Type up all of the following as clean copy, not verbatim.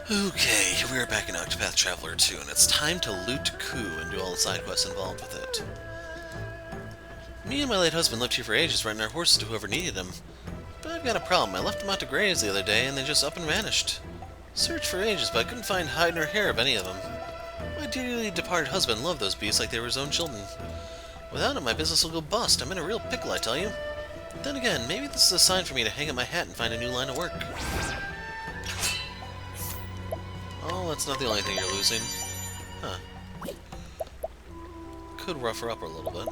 Okay, here we are back in Octopath Traveler 2, and it's time to loot Ku and do all the side quests involved with it. Me and my late husband lived here for ages, renting our horses to whoever needed them. But I've got a problem. I left them out to graze the other day, and they just up and vanished. Searched for ages, but I couldn't find hide nor hair of any of them. My dearly departed husband loved those beasts like they were his own children. Without it, my business will go bust. I'm in a real pickle, I tell you. Then again, maybe this is a sign for me to hang up my hat and find a new line of work. Oh, that's not the only thing you're losing. Huh. Could rough her up a little bit.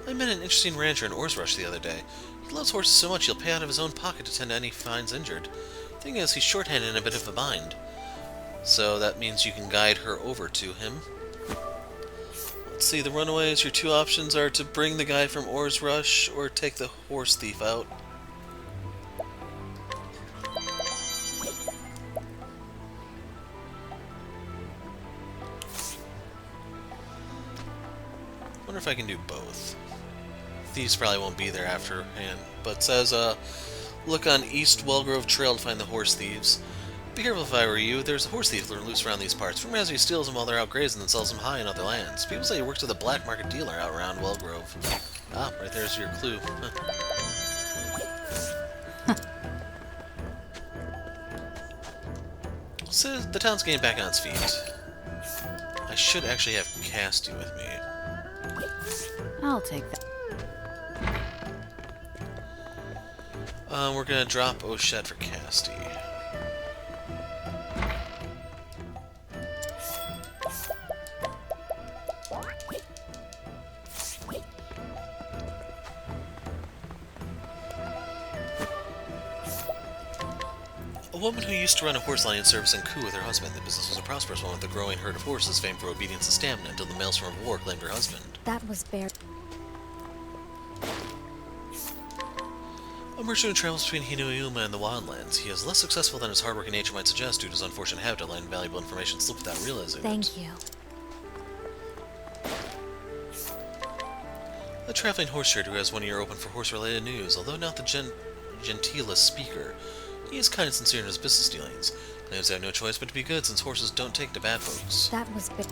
I met an interesting rancher in Orsrush the other day. He loves horses so much he'll pay out of his own pocket to tend to any he finds injured. Thing is, he's shorthanded and in a bit of a bind. So that means you can guide her over to him. Let's see, the runaways, your two options are to bring the guy from Orsrush or take the horse thief out. Wonder if I can do both. Thieves probably won't be there afterhand, but it says, look on East Wellgrove Trail to find the horse thieves. Be careful if I were you. There's a horse thief loose around these parts. Rumor has he steals them while they're out grazing and sells them high in other lands. People say he works with a black market dealer out around Wellgrove. Ah, right there's your clue. So, the town's getting back on its feet. I should actually have Casty with me. I'll take that. We're gonna drop Oshet for Casty. A woman who used to run a horse lining service in Ku with her husband. The business was a prosperous one with a growing herd of horses famed for obedience and stamina until the maelstrom of war claimed her husband. That was bare. A merchant who travels between Hinuyuma and the Wildlands. He is less successful than his hard-working nature might suggest due to his unfortunate habit of letting valuable information slip without realizing it. Thank you. A traveling horse trader who has one ear open for horse-related news, although not the genteelest speaker. He is kind and sincere in his business dealings. Claims they have no choice but to be good since horses don't take to bad folks. That was bare.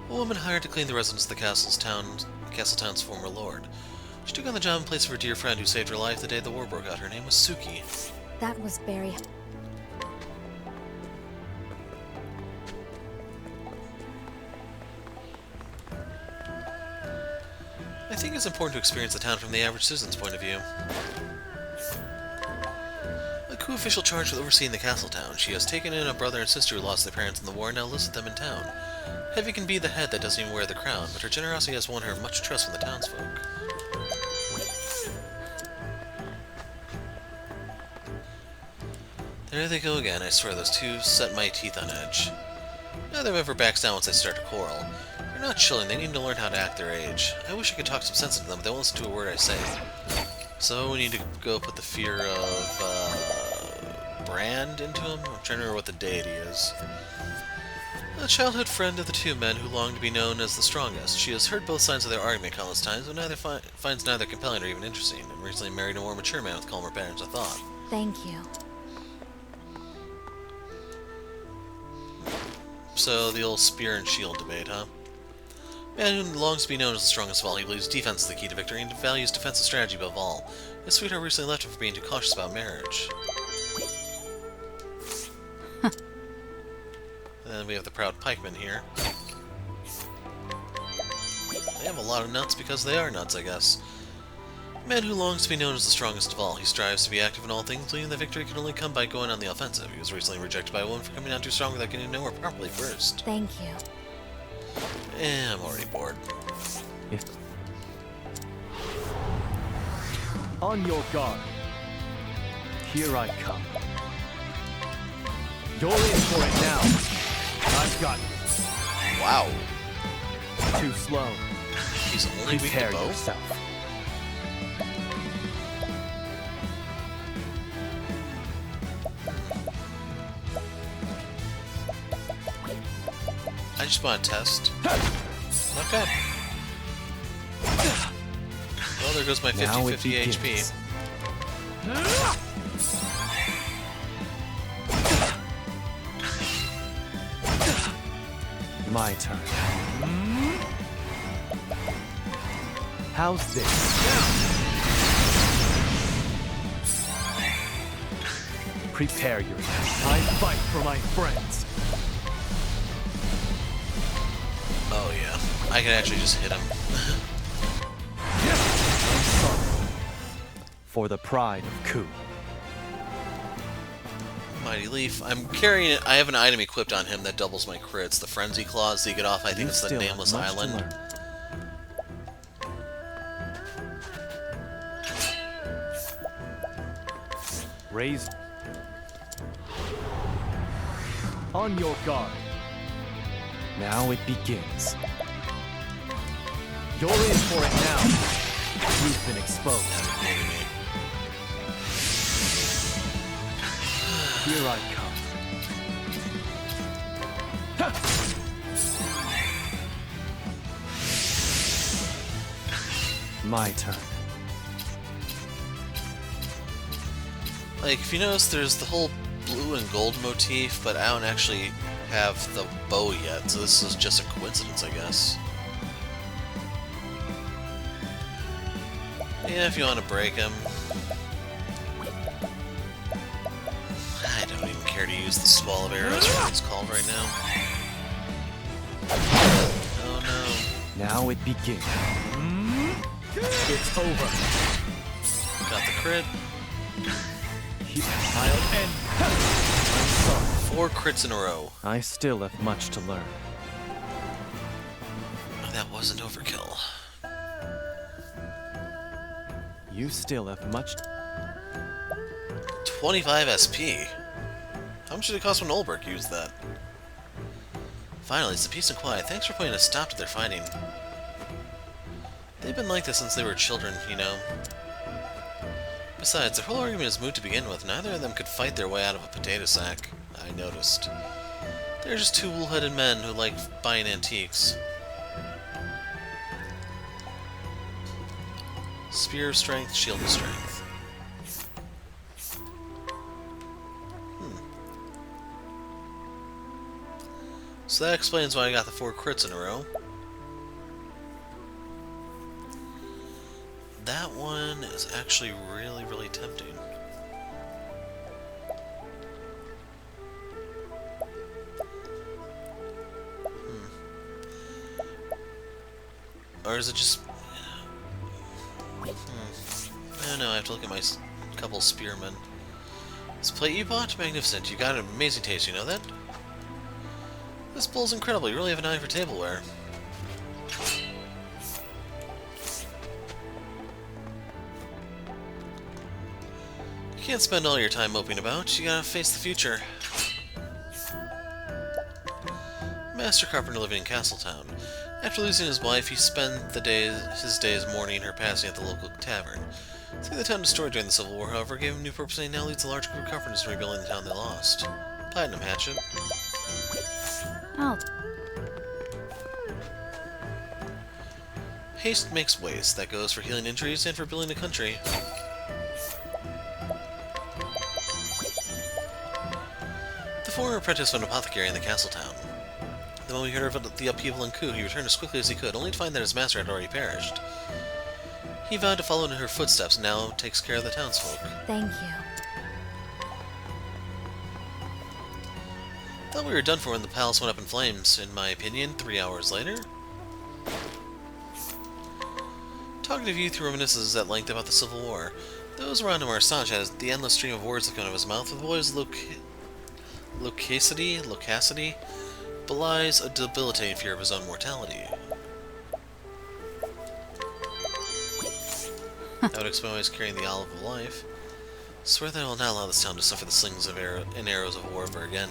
A woman hired to clean the residence of the castle town's former lord. She took on the job in place of her dear friend who saved her life the day the war broke out. Her name was Suki. That was very. I think it's important to experience the town from the average citizen's point of view. A Ku official charged with overseeing the castle town. She has taken in a brother and sister who lost their parents in the war and now lives with them in town. Heavy can be the head that doesn't even wear the crown, but her generosity has won her much trust from the townsfolk. There they go again. I swear those two set my teeth on edge. Neither of them ever backs down once they start to quarrel. They're not children, they need to learn how to act their age. I wish I could talk some sense into them, but they won't listen to a word I say. So we need to go put the fear of, Brand into him? I'm trying to remember what the deity is. A childhood friend of the two men who long to be known as the strongest. She has heard both sides of their argument countless times, but finds neither compelling or even interesting, and recently married a more mature man with calmer patterns of thought. Thank you. So, the old spear and shield debate, huh? Man who longs to be known as the strongest of all. He believes defense is the key to victory and values defensive strategy above all. His sweetheart recently left him for being too cautious about marriage. And then we have the proud pikemen here. They have a lot of nuts because they are nuts, I guess. A man who longs to be known as the strongest of all. He strives to be active in all things, believing that victory can only come by going on the offensive. He was recently rejected by a woman for coming out too strong without getting to know her properly first. Thank you. I'm already bored. On your guard. Here I come. You're in for it now. I've got you. Wow. Too slow. He's only weak to Prepare bow? yourself. I just want to test. Not bad. Well, there goes my Now it 50-50 HP. begins. My turn. How's this? Prepare yourself. I fight for my friends. Oh yeah, I can actually just hit him. For the pride of Ku. Mighty Leaf. I'm carrying it. I have an item equipped on him that doubles my crits. The Frenzy Claws to get off. I think it's the Nameless Island. Raise. On your guard. Now it begins. You're in for it now. You've been exposed. Here I come. My turn. Like, if you notice, there's the whole blue and gold motif, but I don't actually have the bow yet, so this is just a coincidence, I guess. Yeah, if you want to break him. I don't even care to use the Squall of Arrows, or what it's called right now. Oh no. Now it begins. It's over. Got the crit. I'll end. I'm sorry. 4 crits in a row. I still have much to learn. That wasn't overkill. You still have much. 25 SP. How much did it cost when Olberg used that? Finally, it's the peace and quiet. Thanks for putting a stop to their fighting. They've been like this since they were children, you know. Besides, their whole argument is moot to begin with. Neither of them could fight their way out of a potato sack, I noticed. They're just two wool-headed men who like buying antiques. Spear of Strength, Shield of Strength. So that explains why I got the 4 crits in a row. That one is actually really, really tempting. Or is it just... I don't know, I have to look at my couple spearmen. This plate you bought? Magnificent. You got an amazing taste, you know that? This bowl's incredible. You really have an eye for tableware. You can't spend all your time moping about. You gotta face the future. Master Carpenter living in Castletown. After losing his wife, he spent his days mourning her passing at the local tavern. Seeing the town destroyed during the Civil War, however, gave him new purpose, and he now leads a large group of carpenters in rebuilding the town they lost. Platinum Hatchet. Oh, Haste makes waste. That goes for healing injuries and for building a country. The former apprentice of an apothecary in the castle town. The moment he heard of the upheaval in Ku, he returned as quickly as he could, only to find that his master had already perished. He vowed to follow in her footsteps and now takes care of the townsfolk. thank you. Thought we were done for when the palace went up in flames, in my opinion, 3 hours later. Talkative youth who reminisces at length about the Civil War. Those around him are astonished at the endless stream of words that come out of his mouth, with the boy's loquacity belies a debilitating fear of his own mortality. That would explain why he's carrying the olive of life. Swear that I will not allow this town to suffer the slings of and arrows of war ever again.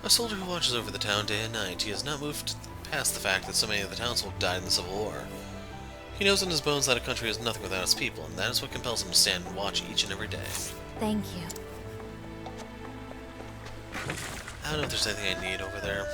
A soldier who watches over the town day and night, he has not moved past the fact that so many of the townsfolk died in the Civil War. He knows in his bones that a country is nothing without its people, and that is what compels him to stand and watch each and every day. Thank you. I don't know if there's anything I need over there.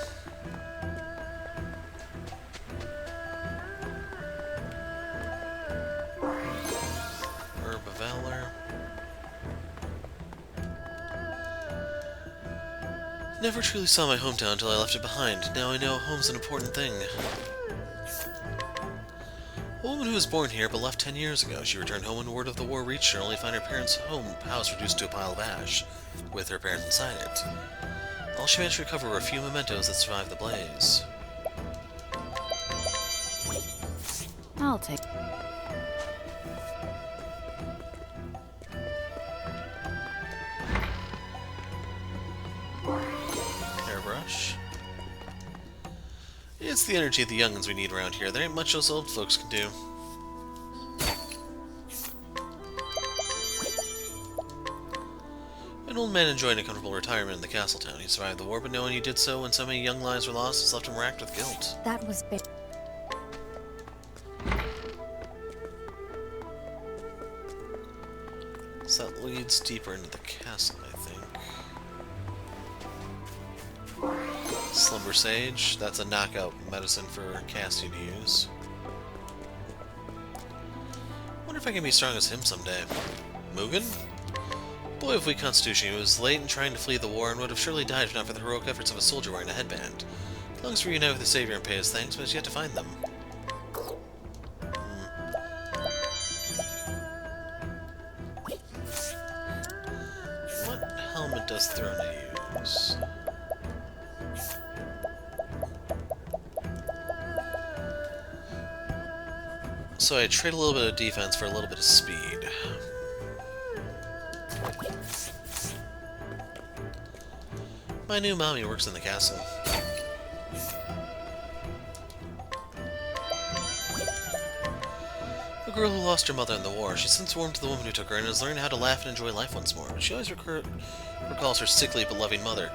Never truly saw my hometown until I left it behind. Now I know home's an important thing. A woman who was born here but left 10 years ago. She returned home when word of the war reached her, only to find her parents' house reduced to a pile of ash, with her parents inside it. All she managed to recover were a few mementos that survived the blaze. I'll take. Hairbrush. It's the energy of the young'uns we need around here. There ain't much those old folks can do. An old man enjoying a comfortable retirement in the castle town. He survived the war, but knowing he did so when so many young lives were lost has left him racked with guilt. That was big. So that leads deeper into the castle, I think. Slumber Sage. That's a knockout medicine for Cassie to use. Wonder if I can be strong as him someday. Mugen? Boy of weak constitution, he was late in trying to flee the war and would have surely died if not for the heroic efforts of a soldier wearing a headband. He longs to reunite with his savior and pay his thanks, but has yet to find them. What helmet does Throna use? So I trade a little bit of defense for a little bit of speed. My new mommy works in the castle. A girl who lost her mother in the war. She's since warmed to the woman who took her and is learning how to laugh and enjoy life once more. But she always recalls her sickly but loving mother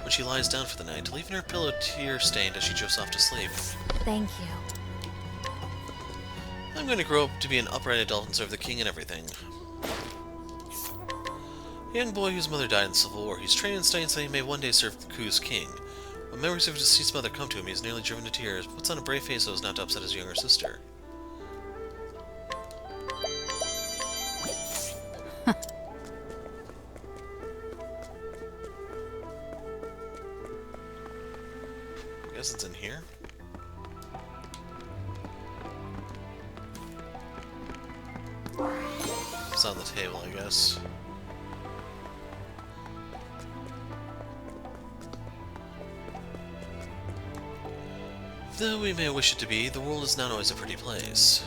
when she lies down for the night, leaving her pillow tear-stained as she drifts off to sleep. Thank you. I'm going to grow up to be an upright adult and serve the king and everything. A young boy whose mother died in the Civil War. He's training and studying so he may one day serve Ku's king. When memories of his deceased mother come to him, he is nearly driven to tears, but puts on a brave face so as not to upset his younger sister. I guess it's in here. It's on the table, I guess. Though we may wish it to be, the world is not always a pretty place.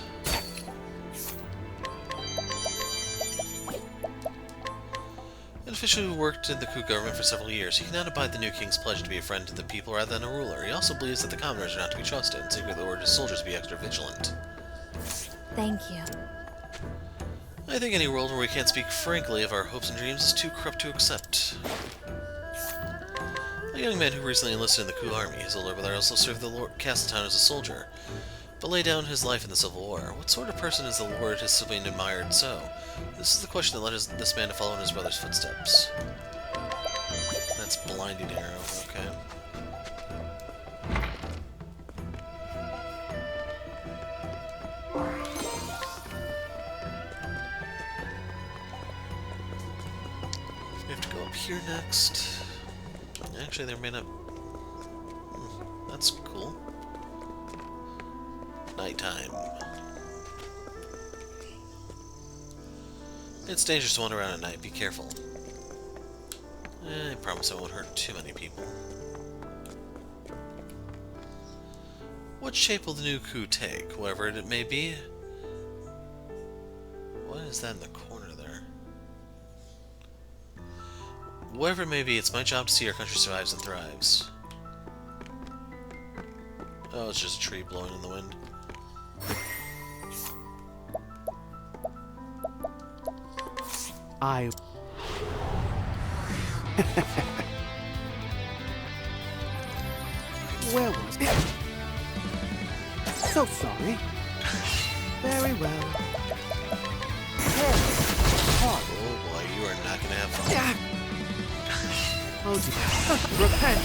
An official who worked in the coup government for several years, he cannot abide the new king's pledge to be a friend to the people rather than a ruler. He also believes that the commoners are not to be trusted, and secretly ordered his soldiers to be extra vigilant. Thank you. I think any world where we can't speak frankly of our hopes and dreams is too corrupt to accept. A young man who recently enlisted in the coup army. His older brother also served the Castletown as a soldier, but laid down his life in the Civil War. What sort of person is the lord his sibling admired so? This is the question that led this man to follow in his brother's footsteps. That's blinding arrow, okay. We have to go up here next. Actually, there may not... that's cool. Nighttime. It's dangerous to wander around at night. Be careful. I promise I won't hurt too many people. What shape will the new coup take? Whatever it may be. What is that in the corner there? Whatever it may be, it's my job to see our country survives and thrives. Oh, it's just a tree blowing in the wind. Where was it? So sorry. Very well. Oh boy, you are not gonna have fun. Oh dear. Repent!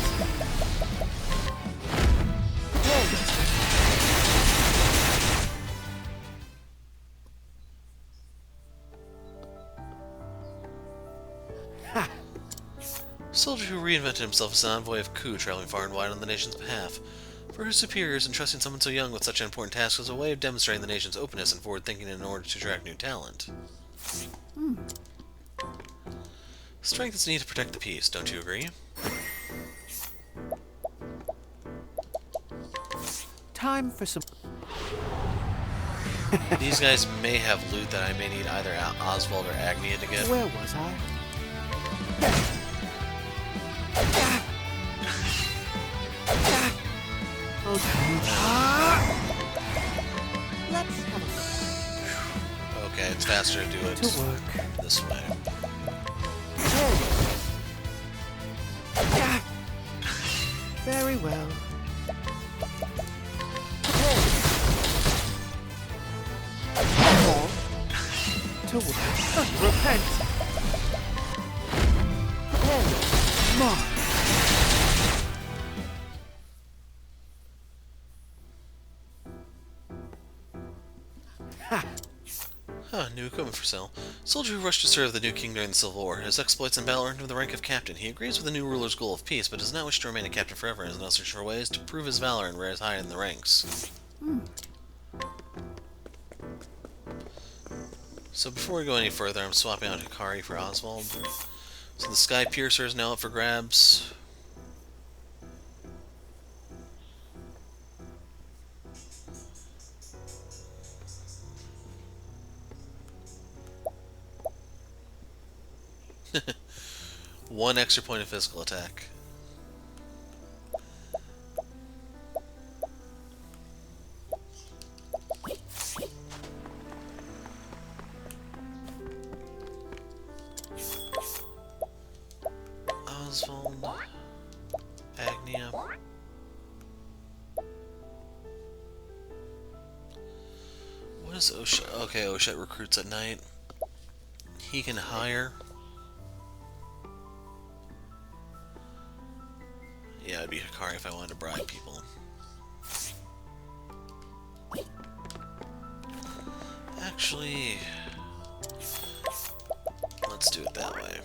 soldier who reinvented himself as an envoy of Ku, traveling far and wide on the nation's behalf. For his superiors, entrusting someone so young with such an important task was a way of demonstrating the nation's openness and forward-thinking in order to attract new talent. Strength is needed to protect the peace, don't you agree? Time for some... These guys may have loot that I may need either Oswald or Agnia to get. Where was I? Let's have a Okay, it's faster to do it to work. this way. Very well. To work. Repent. Mark. Huh, new equipment for sale. Soldier who rushed to serve the new king during the Civil War. His exploits in battle earned him the rank of captain. He agrees with the new ruler's goal of peace, but does not wish to remain a captain forever and is now searching for ways to prove his valor and rise high in the ranks. So before we go any further, I'm swapping out Hikari for Oswald. So the Sky Piercer is now up for grabs. One extra point of physical attack. Oswald, Agnia. What is Oshet? Okay, Oshet recruits at night. He can hire. Yeah, it'd be Hikari if I wanted to bribe people. Actually, let's do it that way.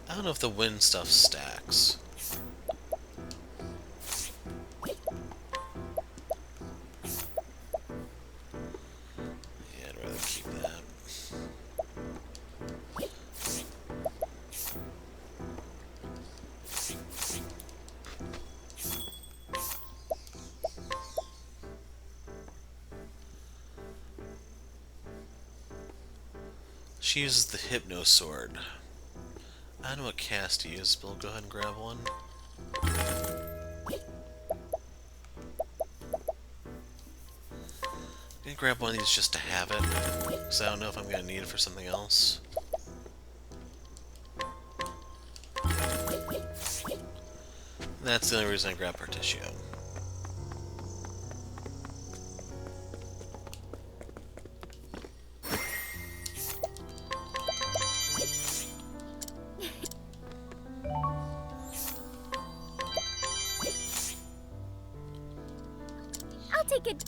I don't know if the wind stuff stacks. Yeah, I'd rather keep that. She uses the Hypno Sword. I don't know what cast to use, but I'll go ahead and grab one. I'm gonna grab one of these just to have it, because I don't know if I'm gonna need it for something else. And that's the only reason I grabbed Partitio. I'll take it.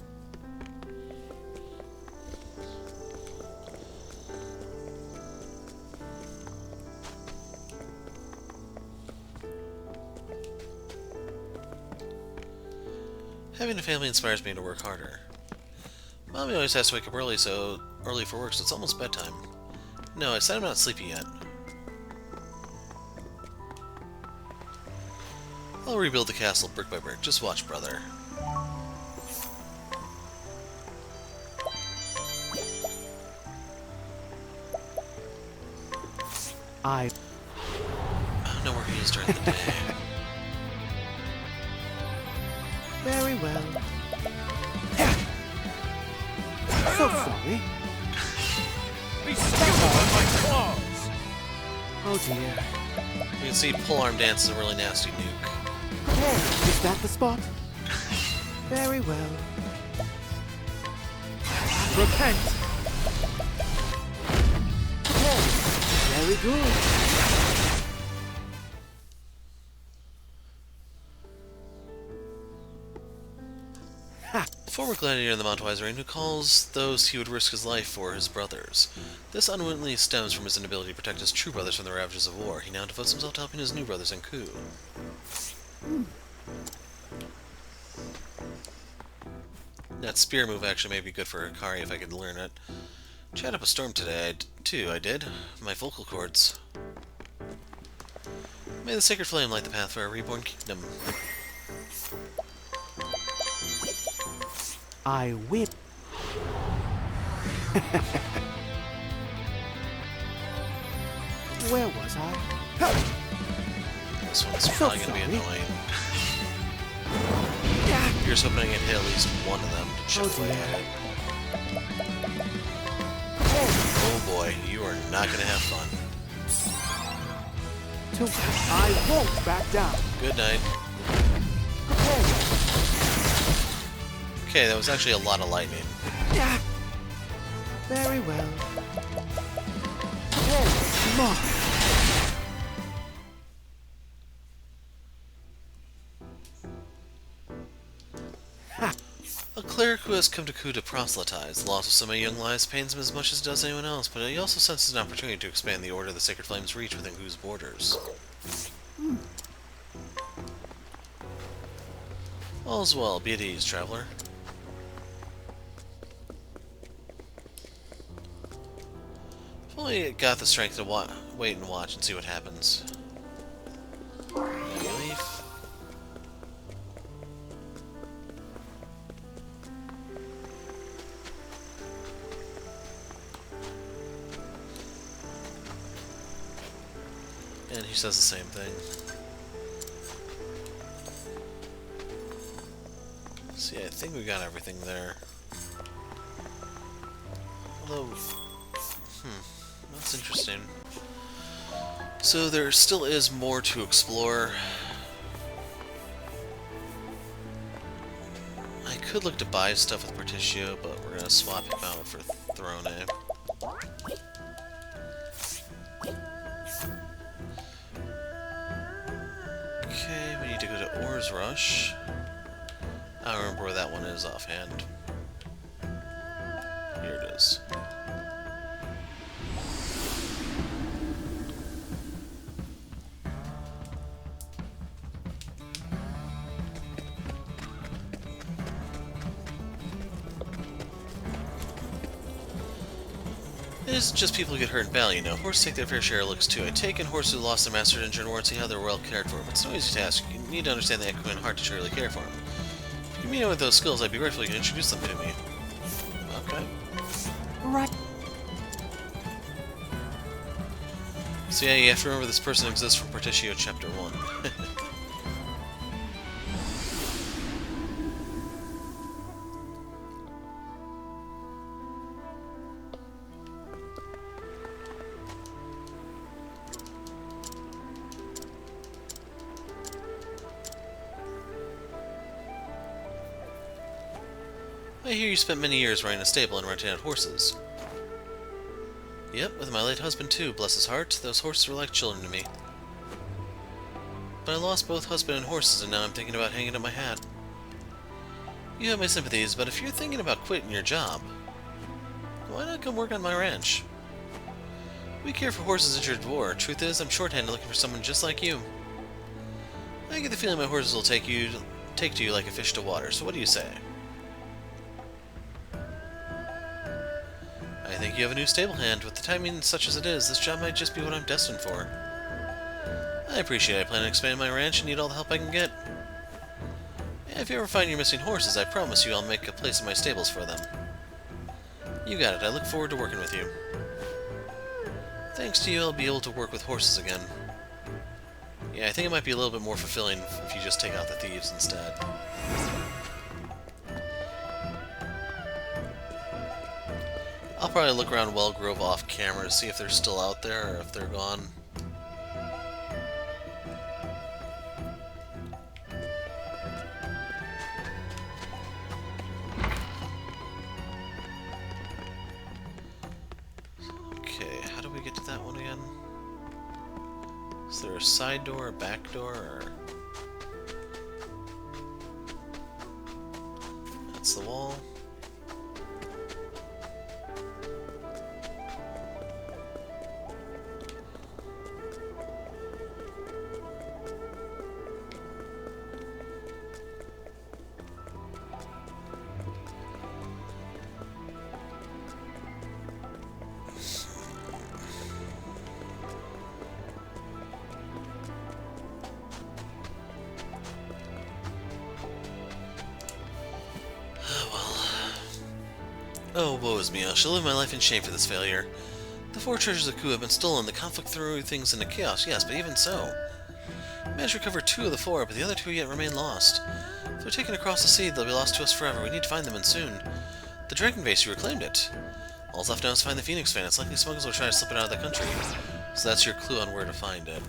Having a family inspires me to work harder. Mommy always has to wake up early for work, so it's almost bedtime. No, I said I'm not sleepy yet. I'll rebuild the castle brick by brick. Just watch, brother. I don't know where he is during the day. very well. So sorry. Be still on my claws! Oh dear. You can see Polearm Dance is a really nasty nuke. Hey, is that the spot? Very well. Repent. Hey, very good. Ha! Former gladiator in the Mount Ring who calls those he would risk his life for his brothers. This unwittingly stems from his inability to protect his true brothers from the ravages of war. He now devotes himself to helping his new brothers in Ku. That spear move actually may be good for Hikari if I could learn it. Chat up a storm today, I did. My vocal cords. May the sacred flame light the path for our reborn kingdom. I will. Where was I? This one's probably going to be annoying. Here's hoping I can hit at least one of them to chip away at it. Oh boy, you are not going to have fun. I won't back down. Good night. Okay, that was actually a lot of lightning. Yeah. Very well. A cleric who has come to Ku to proselytize. The loss of so many young lives pains him as much as it does anyone else, but he also senses an opportunity to expand the Order of the Sacred Flame's reach within Ku's borders. All's well, be at ease, traveler. If only I got the strength to wait and watch and see what happens. Leaf. And he says the same thing. See, I think we got everything there. Although, that's interesting. So there still is more to explore. I could look to buy stuff with Particio, but we're gonna swap him out for Throne. Okay, we need to go to Oars Rush. I don't remember where that one is offhand. Here it is. It isn't just people who get hurt in battle, you know. Horses take their fair share of looks too. I take in horses who lost their master at injured war and see how they're well cared for, but it's no easy task. You need to understand the equine heart to truly care for them. If you meet with those skills, I'd be grateful you can introduce them to me. Okay. Right. So yeah, you have to remember this person exists from Particio Chapter 1. I hear you spent many years running a stable and renting out horses. Yep, with my late husband too, bless his heart. Those horses were like children to me. But I lost both husband and horses, and now I'm thinking about hanging up my hat. You have my sympathies, but if you're thinking about quitting your job, why not come work on my ranch? We care for horses injured in war. Truth is, I'm shorthanded looking for someone just like you. I get the feeling my horses will take to you like a fish to water, so what do you say? I think you have a new stable hand. With the timing such as it is, this job might just be what I'm destined for. I appreciate it. I plan on expanding my ranch and need all the help I can get. If you ever find you're missing horses, I promise you I'll make a place in my stables for them. You got it. I look forward to working with you. Thanks to you, I'll be able to work with horses again. Yeah, I think it might be a little bit more fulfilling if you just take out the thieves instead. I'll probably look around Wellgrove off camera to see if they're still out there or if they're gone. Okay, how do we get to that one again? Is there a side door, a back door, or... That's the wall. Oh, woe is me. I shall live my life in shame for this failure. The 4 treasures of Ku have been stolen. The conflict threw things into chaos, yes, but even so. I managed to recover 2 of the 4, but the other 2 yet remain lost. If they're taken across the sea, they'll be lost to us forever. We need to find them, and soon. The dragon vase, you reclaimed it. All's left now is to find the Phoenix fan. It's likely smugglers will try to slip it out of the country. So that's your clue on where to find it.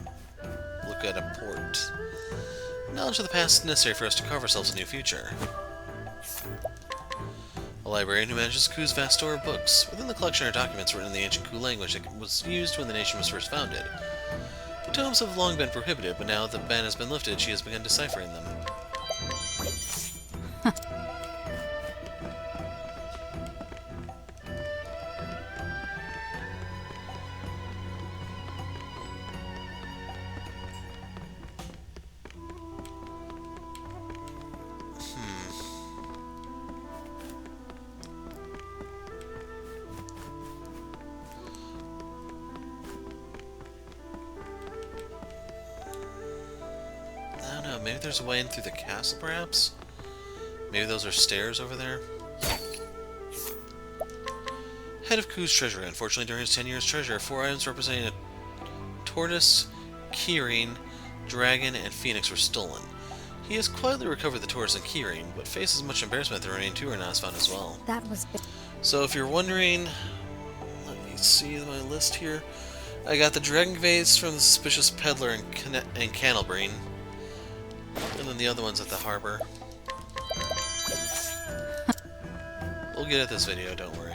Look at a port. Knowledge of the past is necessary for us to carve ourselves a new future. A librarian who manages Ku's vast store of books. Within the collection are documents written in the ancient Ku language that was used when the nation was first founded. The tomes have long been prohibited, but now that the ban has been lifted, she has begun deciphering them. I don't know, maybe there's a way in through the castle, perhaps? Maybe those are stairs over there? Head of Ku's treasury. Unfortunately, during his 10 years treasure, 4 items representing a tortoise, keyring, dragon, and phoenix were stolen. He has quietly recovered the tortoise and keyring, but faces much embarrassment that the remaining 2 are not as found as well. That was So if you're wondering, let me see my list here. I got the dragon vase from the suspicious peddler in Canalbrine, and then the other one's at the harbor. We'll get at this video, don't worry.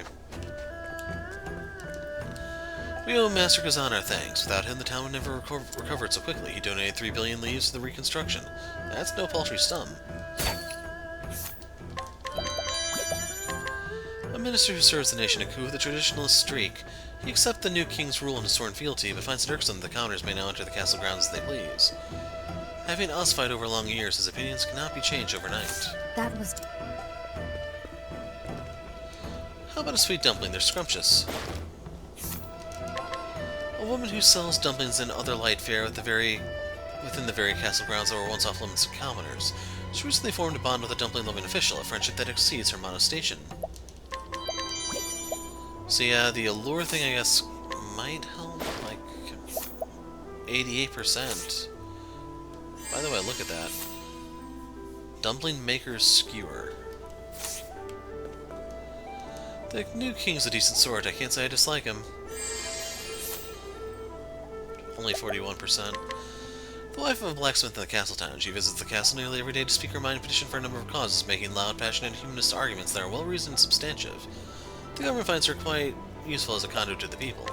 We owe Master Kazan our thanks. Without him, the town would never recovered so quickly. He donated 3 billion leaves to the reconstruction. That's no paltry sum. A minister who serves the nation of Ku with a traditionalist streak. He accepts the new king's rule and his sworn fealty, but finds it irksome that the counters may now enter the castle grounds as they please. Having ossified over long years, his opinions cannot be changed overnight. that was How about a sweet dumpling? They're scrumptious. A woman who sells dumplings and other light fare within the very castle grounds that were once off limits to commoners. She recently formed a bond with a dumpling-loving official, a friendship that exceeds her modest station. So yeah, the allure thing, I guess, might help, like, 88%. By the way, look at that. Dumpling Maker's Skewer. The new king's a decent sort. I can't say I dislike him. Only 41%. The wife of a blacksmith in the castle town. She visits the castle nearly every day to speak her mind and petition for a number of causes, making loud, passionate, humanist arguments that are well-reasoned and substantive. The government finds her quite useful as a conduit to the people.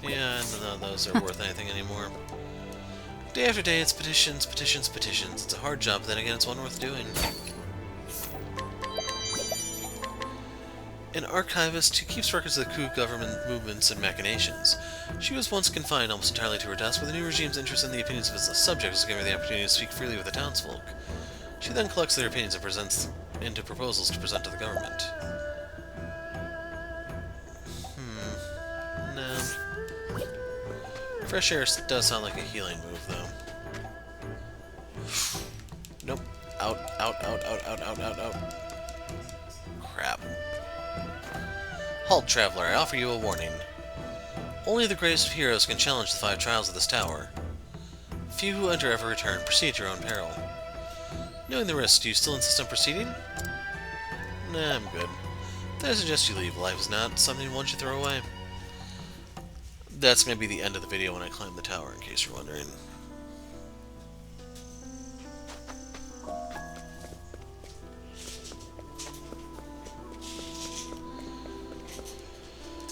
Yeah, none of those are worth anything anymore. Day after day, it's petitions, petitions, petitions. It's a hard job, but then again, it's one worth doing. An archivist who keeps records of the Ku government movements and machinations. She was once confined almost entirely to her desk, but the new regime's interest in the opinions of its subjects gave her the opportunity to speak freely with the townsfolk. She then collects their opinions and presents into proposals to present to the government. No. Fresh air does sound like a healing move, though. Nope. Out, out, out, out, out, out, out, out. Crap. Halt, traveler, I offer you a warning. Only the greatest of heroes can challenge the 5 trials of this tower. Few who enter ever return. Proceed at your own peril. Knowing the risk, do you still insist on proceeding? Nah, I'm good. Then I suggest you leave. Life is not something one should throw away. That's going to be the end of the video when I climb the tower, in case you're wondering.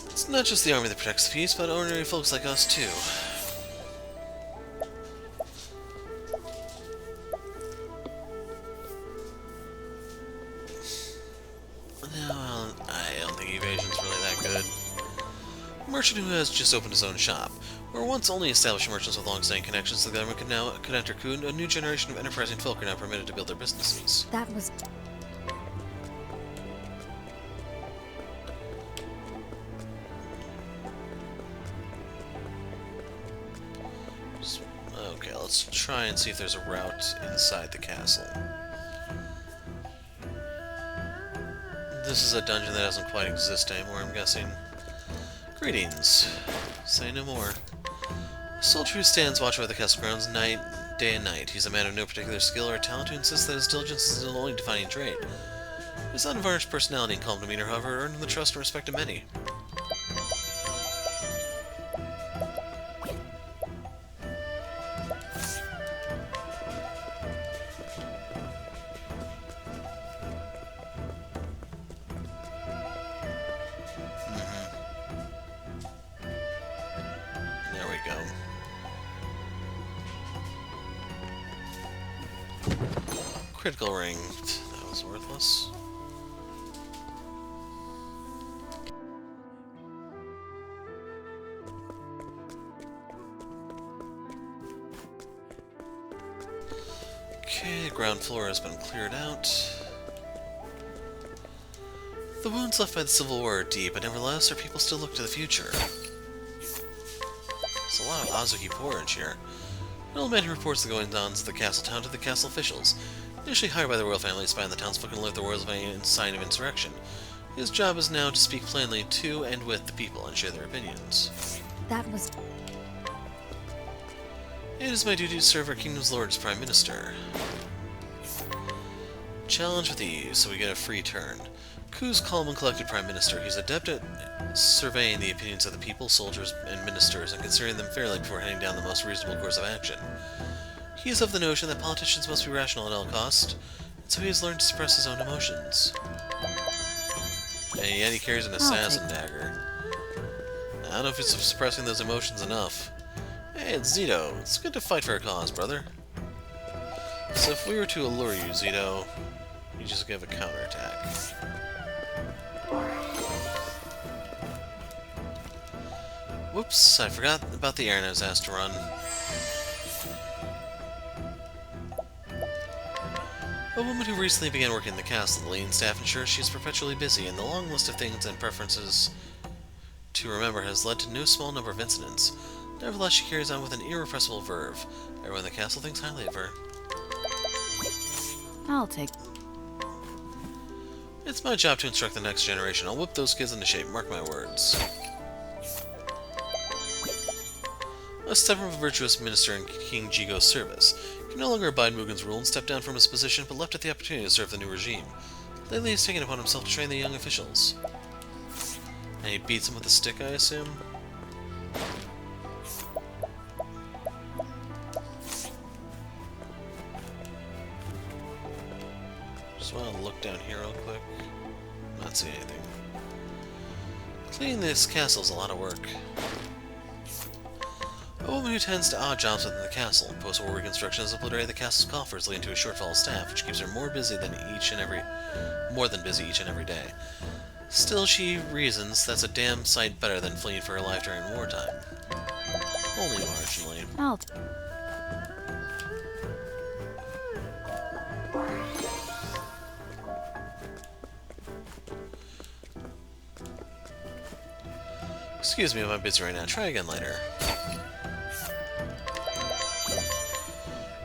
It's not just the army that protects the peace, but ordinary folks like us, too. No, I don't think evasion's really that good. A merchant who has just opened his own shop. Where once only established merchants with long-standing connections, the government could enter Ku, and a new generation of enterprising folk are now permitted to build their businesses. that was Okay, let's try and see if there's a route inside the castle. This is a dungeon that doesn't quite exist anymore, I'm guessing. Greetings. Say no more. A soldier who stands watch over the castle grounds day and night. He's a man of no particular skill or talent who insists that his diligence is his only defining trait. His unvarnished personality and calm demeanor, however, earned him the trust and respect of many. There we go. Critical ring. That was worthless. Okay, the ground floor has been cleared out. The wounds left by the Civil War are deep, but nevertheless, our people still look to the future. There's a lot of Azuki porridge here. An old man who reports the goings-ons of the castle town to the castle officials. Initially hired by the royal family to spy on the townsfolk and alert the royals of any sign of insurrection. His job is now to speak plainly to and with the people and share their opinions. That was... It is my duty to serve our kingdom's lord as Prime Minister. Challenge with ease, so we get a free turn. Ku's calm and collected Prime Minister. He's adept at surveying the opinions of the people, soldiers, and ministers, and considering them fairly before handing down the most reasonable course of action. He is of the notion that politicians must be rational at all costs, and so he has learned to suppress his own emotions. And yet he carries an assassin dagger. I don't know if he's suppressing those emotions enough. Hey, it's Zito. It's good to fight for a cause, brother. So if we were to allure you, Zito, you just give a counterattack. Whoops, I forgot about the errand I was asked to run. A woman who recently began working in the castle, the lean staff ensures she is perpetually busy, and the long list of things and preferences to remember has led to no small number of incidents. Nevertheless, she carries on with an irrepressible verve. Everyone in the castle thinks highly of her. I'll take... It's my job to instruct the next generation. I'll whip those kids into shape, mark my words. A stubborn but virtuous minister in King Jigo's service. He can no longer abide Mugen's rule and stepped down from his position, but left at the opportunity to serve the new regime. Lately, he's taken upon himself to train the young officials. And he beats them with a stick, I assume? Just want to look down here real quick. Not see anything. Cleaning this castle is a lot of work. A woman who tends to odd jobs within the castle. Post-war reconstruction has obliterated the castle's coffers, leading to a shortfall of staff, which keeps her more than busy each and every day. Still, she reasons that's a damn sight better than fleeing for her life during wartime. Only marginally. I'll... Excuse me if I'm busy right now. Try again later.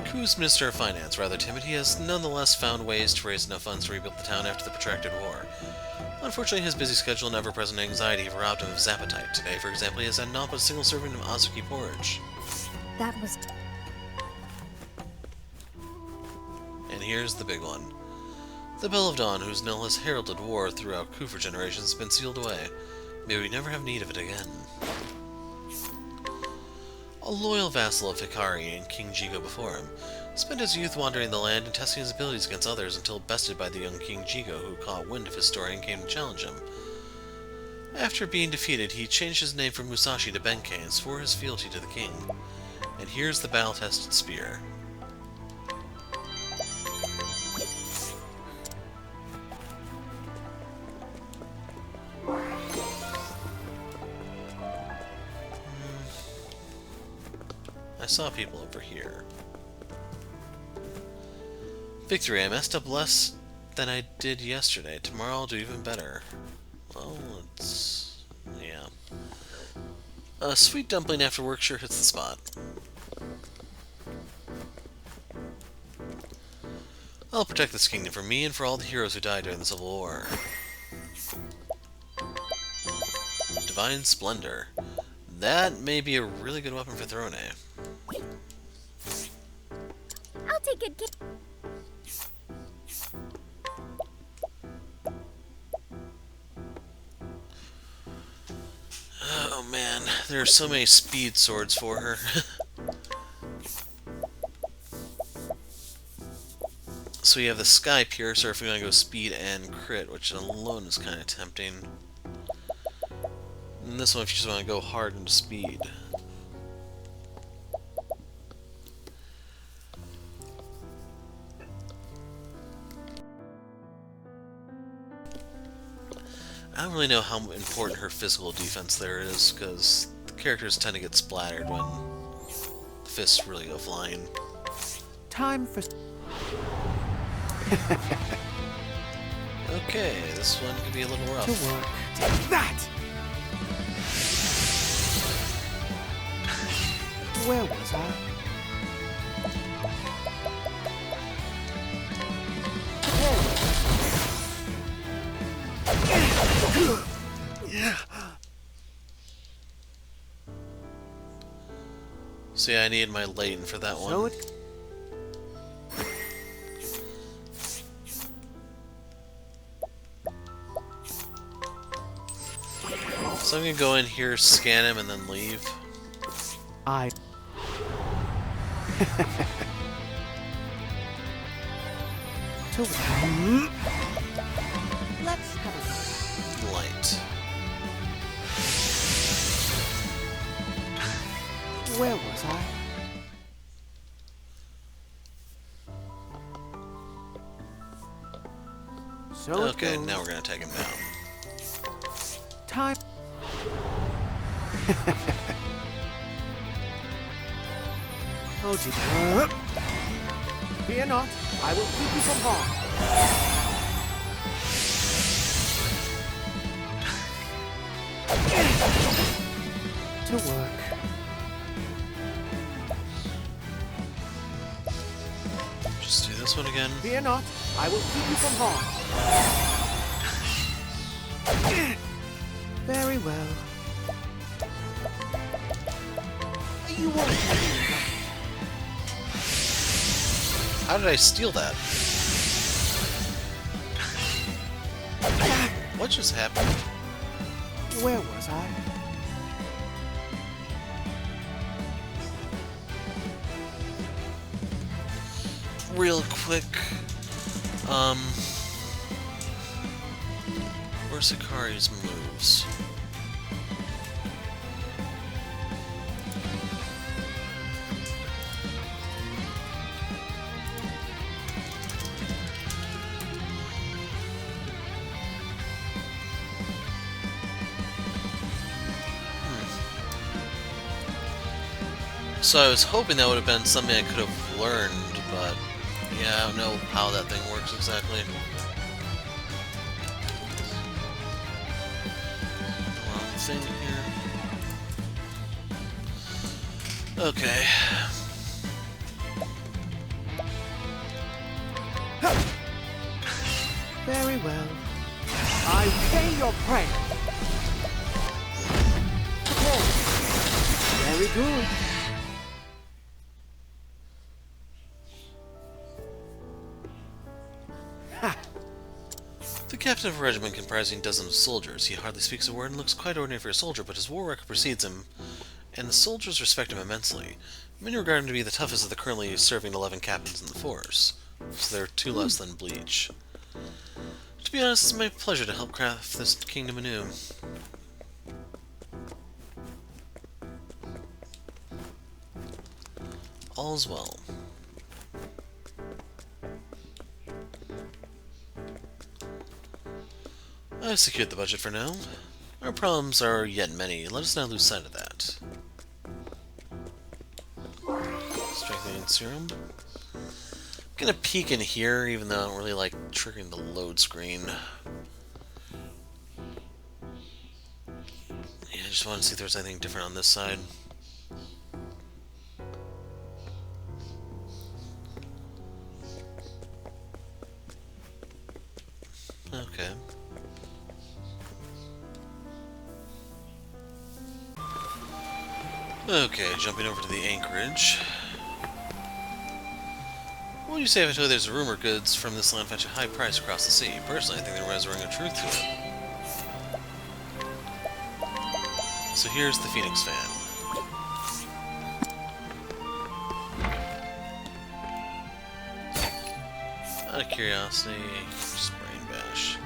Ku's Minister of Finance, rather timid, he has nonetheless found ways to raise enough funds to rebuild the town after the protracted war. Unfortunately, his busy schedule and ever-present anxiety have robbed him of his appetite. Today, for example, he has had not but a single serving of Azuki porridge. That was... And here's the big one. The Bell of Dawn, whose knell has heralded war throughout Ku for generations, has been sealed away. May we never have need of it again. A loyal vassal of Hikari and King Jigo before him, spent his youth wandering the land and testing his abilities against others until bested by the young King Jigo, who caught wind of his story and came to challenge him. After being defeated, he changed his name from Musashi to Benkei and swore his fealty to the king. And here's the battle-tested spear. I saw people over here. Victory, I messed up less than I did yesterday. Tomorrow I'll do even better. Well, it's... yeah. A sweet dumpling after work sure hits the spot. I'll protect this kingdom for me and for all the heroes who died during the Civil War. Divine Splendor. That may be a really good weapon for throwing A. I'll take good care. Oh man, there are so many speed swords for her. So we have the Sky Piercer if we want to go speed and crit, which alone is kind of tempting. And this one if you just want to go hard into speed. I don't really know how important her physical defense there is, because the characters tend to get splattered when the fists really go flying. Time for... Okay, this one could be a little rough. to work. Take that! Where was I? See, I need my Leighton for that So one. it... So I'm gonna go in here, scan him, and then leave. I... to work. Let's have a... Light. Where was I? So it Okay, goes. now we're gonna take him down. Time. Oh dear. Fear not, I will keep you from harm. To work. Just do this one again. Fear not, I will keep you from harm. Very well. You won't. How did I steal that? What just happened? Where was I? Real quick, where's Hikari's moves? So I was hoping that would have been something I could have learned, but yeah, I don't know how that thing works exactly. Wrong thing here. Okay. Very well. I pay your prayer. Very good. The captain of a regiment comprising dozens of soldiers. He hardly speaks a word and looks quite ordinary for a soldier, but his war record precedes him, and the soldiers respect him immensely. Many regard him to be the toughest of the currently serving 11 captains in the force, so there are 2 less than Bleach. To be honest, it's my pleasure to help craft this kingdom anew. All's well. I've secured the budget for now. Our problems are yet many. Let us not lose sight of that. Strengthening serum. I'm gonna peek in here, even though I don't really like triggering the load screen. Yeah, I just want to see if there's anything different on this side. Okay. Okay, jumping over to the anchorage. What do you say if I tell you there's a rumor goods from this land fetch a high price across the sea? Personally, I think there was a ring of truth to it. So here's the Phoenix fan. Out of curiosity, just brain bash.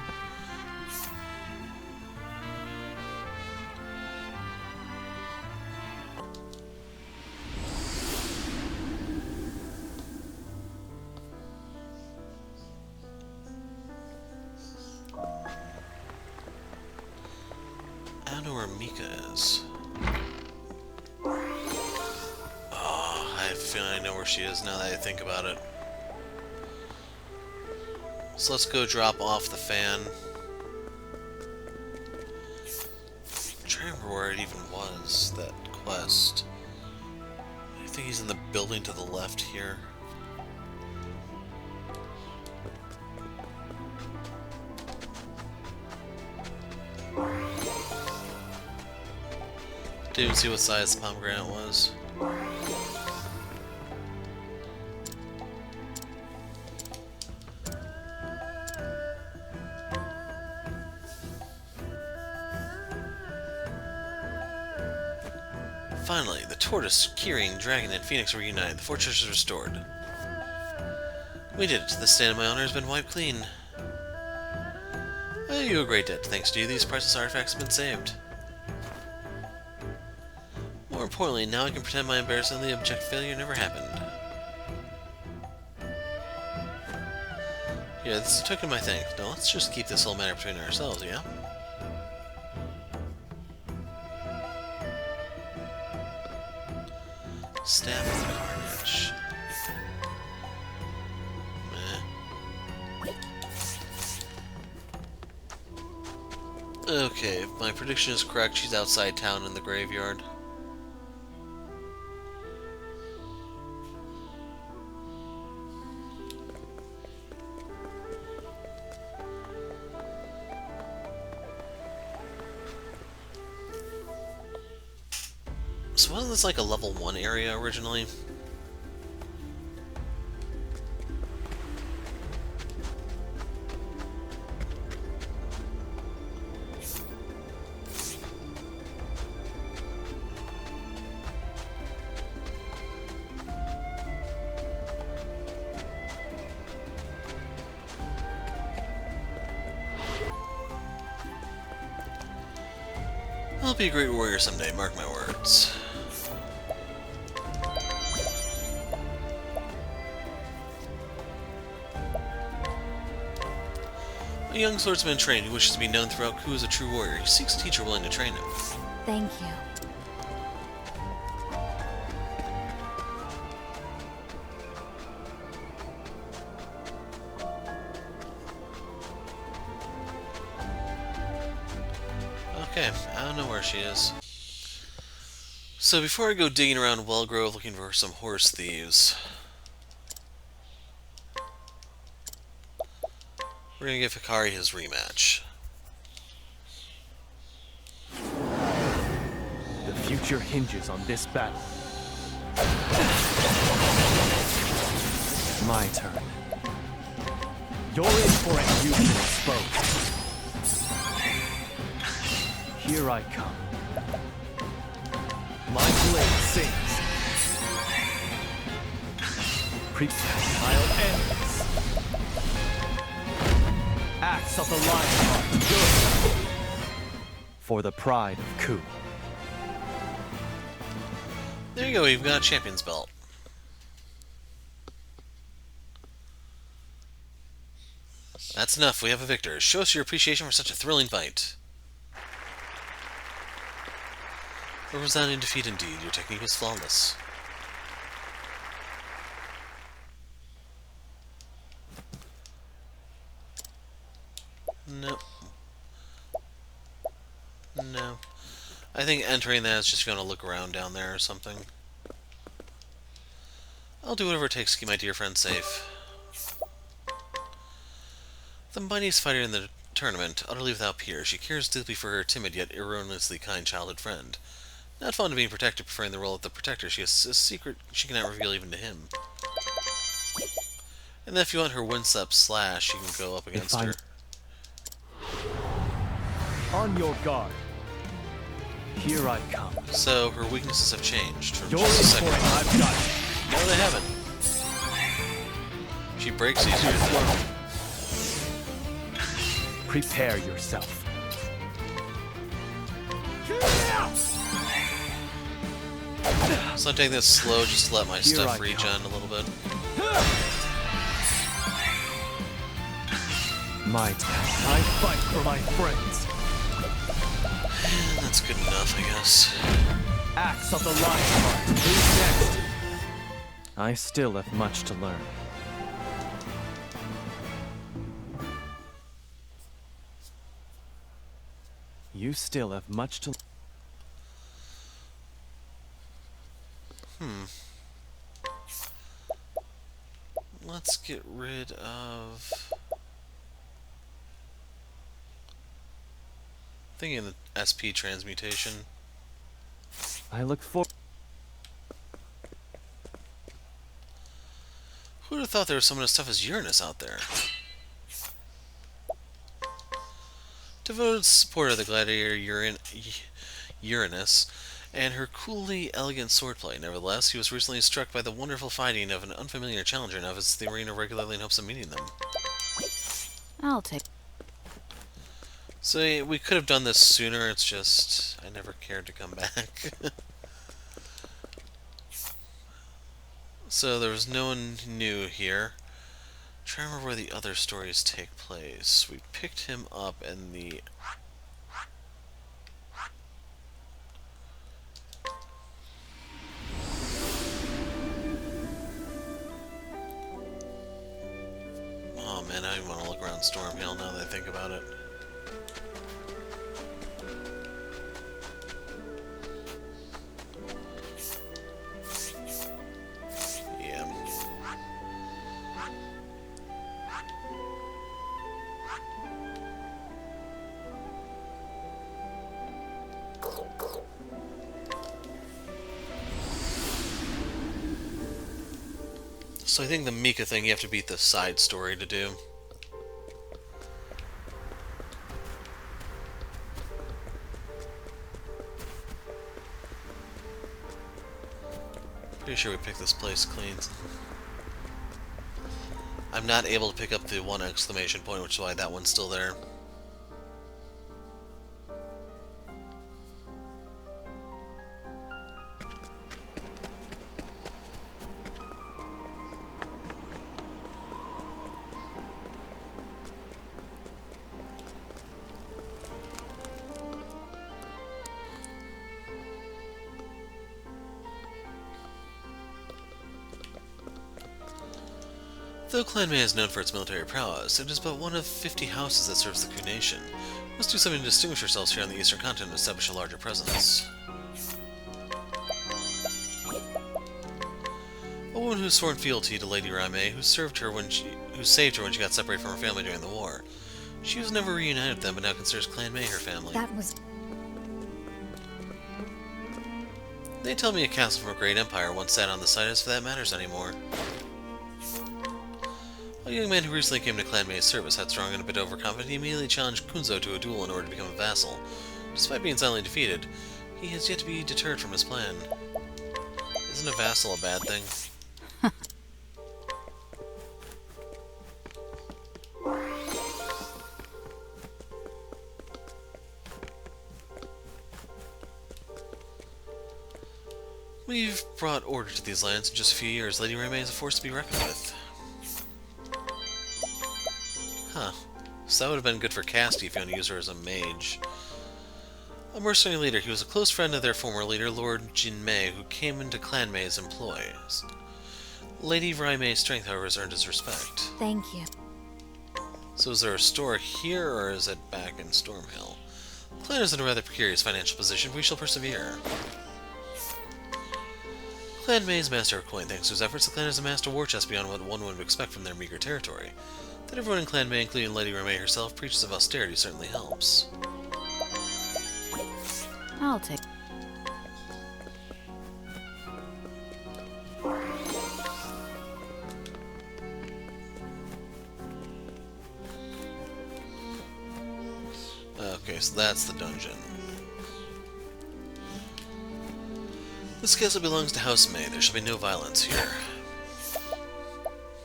I don't know where Mika is. Oh, I have a feeling I know where she is now that I think about it. So let's go drop off the fan. I'm trying to remember where it even was, that quest. I think he's in the building to the left here. Didn't even see what size the pomegranate was. Finally, the tortoise, Keyring, dragon, and phoenix are reunited. The fortress is restored. We did it. The stand of my honor has been wiped clean. I owe you a great debt. Thanks to you, these priceless artifacts have been saved. More importantly, now I can pretend my embarrassingly abject failure never happened. Yeah, this is a token of my thanks. Now let's just keep this whole matter between ourselves, yeah? Staff of the Carnage. Meh. Okay, if my prediction is correct, she's outside town in the graveyard. So wasn't this like a level 1 area originally? I'll be a great warrior someday, mark my words. A young swordsman trained who wishes to be known throughout Ku as a true warrior. He seeks a teacher willing to train him. Thank you. Okay, I don't know where she is. So before I go digging around Wellgrove looking for some horse thieves, we're gonna give Hikari his rematch. The future hinges on this battle. My turn. You're in for it, you've been exposed. Here I come. My blade sings. Prepare, I'll end this. Axe of the Lionheart, good. For the pride of Ku. There you go, we've got a champion's belt. That's enough, we have a victor. Show us your appreciation for such a thrilling fight. A resounding defeat indeed, your technique was flawless. Nope. No. I think entering that is just going to look around down there or something. I'll do whatever it takes to keep my dear friend safe. The mightiest fighter in the tournament, utterly without peer, she cares deeply for her timid yet erroneously kind childhood friend. Not fond of being protected, preferring the role of the protector. She has a secret she cannot reveal even to him. And then if you want her one-step slash, you can go up against her. On your guard. Here I come. So her weaknesses have changed from You're just a in second for it. ago. I've got it. No, they haven't. She breaks easier Too though. slow. Prepare yourself. So I'm taking this slow just to let my Here stuff I regen come. a little bit. My turn. I fight for my friends. And that's good enough, I guess. Axe of the Lionheart. Who's next? I still have much to learn. You still have much to. Let's get rid of... Thinking of the SP transmutation. I look for. Who would have thought there was someone as tough as Uranus out there? Devoted supporter of the gladiator Uranus, and her coolly elegant swordplay. Nevertheless, he was recently struck by the wonderful fighting of an unfamiliar challenger and visits the arena regularly in hopes of meeting them. I'll take. So yeah, we could have done this sooner, it's just I never cared to come back. So there was no one new here. Trying to remember where the other stories take place. We picked him up in the... Oh man, I don't even want to look around Stormhill now that I think about it. Yeah. So I think the Mika thing you have to beat the side story to do. Pretty sure we picked this place clean. I'm not able to pick up the one exclamation point, which is why that one's still there. Though Clan May is known for its military prowess, it is but one of 50 houses that serves the Ku Nation. We must do something to distinguish ourselves here on the Eastern Continent and establish a larger presence. A woman who's sworn fealty to Lady Rame, who saved her when she got separated from her family during the war. She was never reunited with them, but now considers Clan May her family. That was. They tell me a castle from a great empire once sat on the site as if that matters anymore. A young man who recently came to Clan May's service, headstrong and a bit overconfident, he immediately challenged Kunzo to a duel in order to become a vassal. Despite being silently defeated, he has yet to be deterred from his plan. Isn't a vassal a bad thing? We've brought order to these lands in just a few years. Lady Rame is a force to be reckoned with. Huh. So that would have been good for Casti if you want to use her as a mage. A mercenary leader. He was a close friend of their former leader, Lord Jinmei, who came into Clan May's employ. Lady Raime's strength, however, has earned his respect. Thank you. So is there a store here, or is it back in Stormhill? The clan is in a rather precarious financial position, but we shall persevere. Clan May's master of coin. Thanks to his efforts, the clan has amassed a war chest beyond what one would expect from their meager territory. That everyone in Clan May, including Lady Rame herself, preaches of austerity certainly helps. I'll take. Okay, so that's the dungeon. This castle belongs to House May. There shall be no violence here.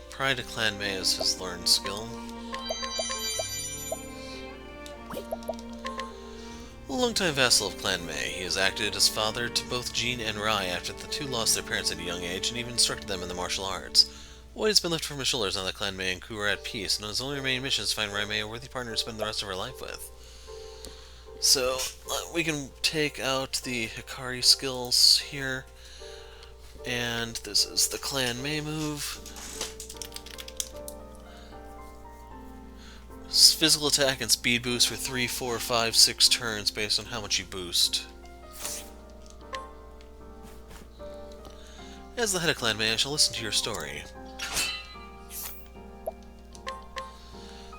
Pride to Clan May is his learned skill. A longtime vassal of Clan May, he has acted as father to both Jean and Rai after the two lost their parents at a young age and even instructed them in the martial arts. A weight has been lifted from his shoulders now that Clan May and Ku are at peace, and his only remaining mission is to find Rai May a worthy partner to spend the rest of her life with. So, we can take out the Hikari skills here, and this is the Clan May move. Physical attack and speed boost for 3, 4, 5, 6 turns based on how much you boost. As the head of Clan May, I shall listen to your story.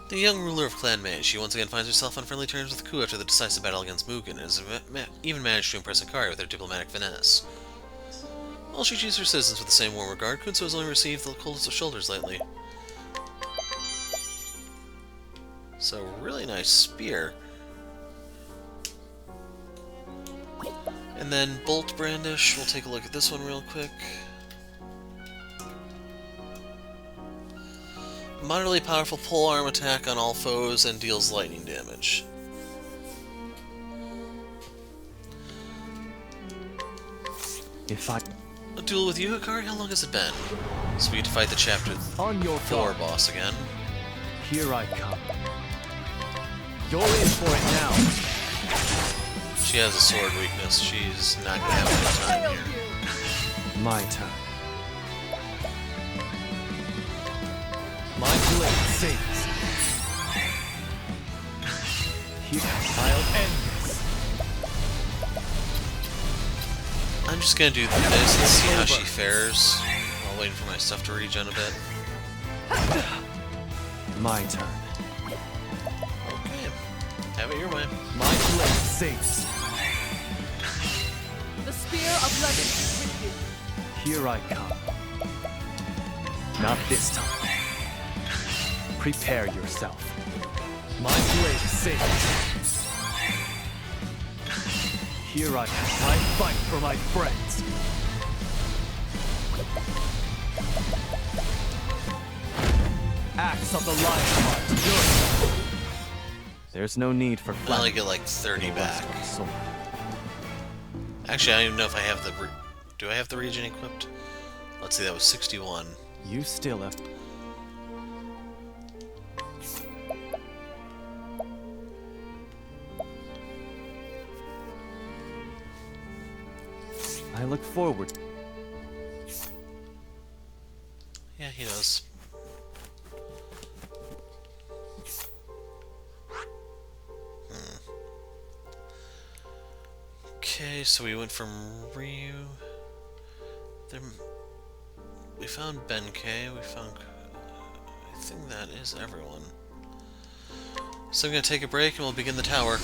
The young ruler of Clan May, she once again finds herself on friendly terms with Ku after the decisive battle against Mugen, and has even managed to impress Hikari with her diplomatic finesse. While she treats her citizens with the same warm regard, Kunso has only received the coldest of shoulders lately. So, really nice spear. And then Bolt Brandish, we'll take a look at this one real quick. Moderately powerful polearm attack on all foes and deals lightning damage. A duel with you, Hikari? How long has it been? So we get to fight the Chapter On your 4 guard. boss again. Here I come. You're in for it now. She has a sword weakness. She's not gonna have a good time here. My turn. My blade sings. Here, I'll end this. I'm just gonna do this and see how she fares while waiting for my stuff to regen a bit. My turn. Okay. Have it your way. My blade sings. The spear of legend is with you. Here I come. Not this time. Prepare yourself. My blade sings. Here I come. I fight for my friends. Axe of the Lionheart. There's no need for I only get like 30 back. Actually, I don't even know if I have the... Do I have the regen equipped? Let's see, that was 61. You still have... I look forward. Yeah, he does. Okay, so we went from Ryu. There, we found Benkei. We found. I think that is everyone. So I'm gonna take a break and we'll begin the tower.